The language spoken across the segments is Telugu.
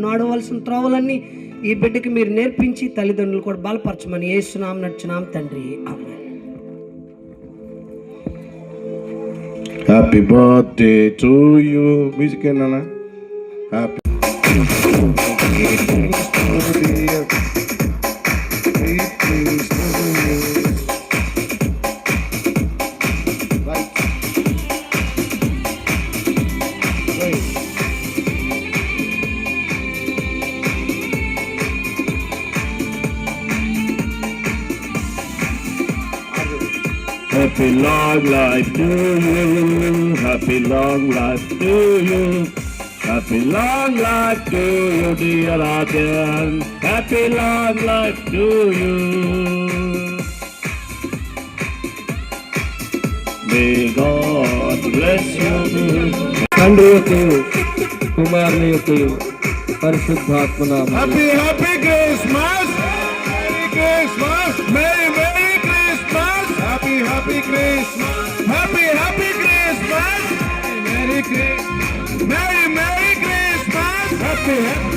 నడవలసిన త్రోవలన్నీ ఈ బిడ్డకి మీరు నేర్పించి తల్లిదండ్రులు కూడా బలపరచమని యేసునామమున నడుచున్నాం తండ్రి, ఆమేన్. Happy birthday to you. Music ఏంటన్నా? Happy Happy long life to you, happy long life to you, happy long life to you, dear Arjan, happy long life to you. May God bless you. తండ్రి యొక్కయు కుమారుని యొక్కయు పరిశుద్ధాత్మ నామమున Happy happy Christmas, Merry Christmas, Merry Merry Christmas, Happy happy Christmas, Happy happy Christmas, Merry Christmas, Merry Merry Christmas, Happy happy.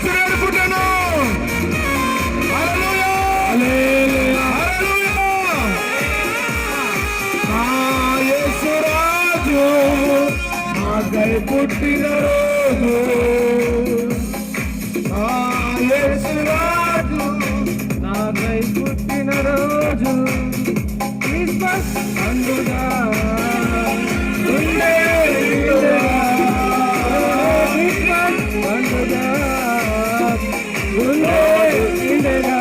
సురేడుకుంటాను. హల్లెలూయా, హల్లెలూయా, హల్లెలూయా. నా యేసు రాజు నాకై పుట్టిన రోజు, నా యేసు రాజు నాకై పుట్టిన రోజు, క్రిస్మస్ పండుగ ఉండే క్రిస్మస్ పండుగ ఉండే ఇండగా.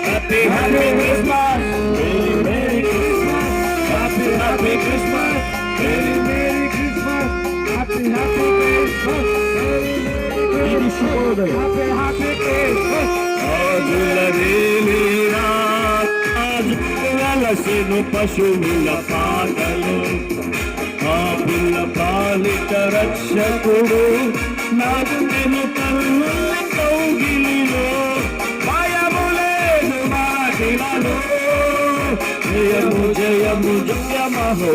Happy happy Christmas, very very Christmas, happy happy Christmas, very very Christmas, happy happy Christmas, very very శుభోదయం, హ్యాపీ హ్యాపీ క్రిస్మస్. రాజులసిను పశువుల పాటలు, ఆ పిల్ల పాలిట రక్షకుడు నాకు నేను కన్నుల కౌగిలిలో, భయము లేదు మాటిలలో, జయము జయము జయమహో,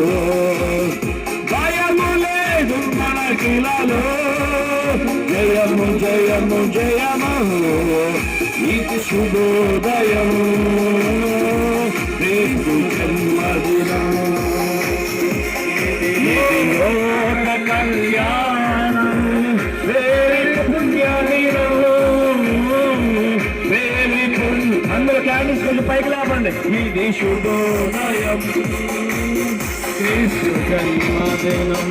భయము లేదు మనకిలలో, జయము జయము జయమహో, ఇది శుభోదయము, క్రీస్తు జన్మదినం, ఇది యోగ కళ్యాణం, వేరి పుణ్యదినం, వేరి పుణ్య. అందరూ క్యాండిల్స్ కొంచెం పైకి లేపండి. ఇది శుభోదయం, క్రీస్తు జన్మదినం.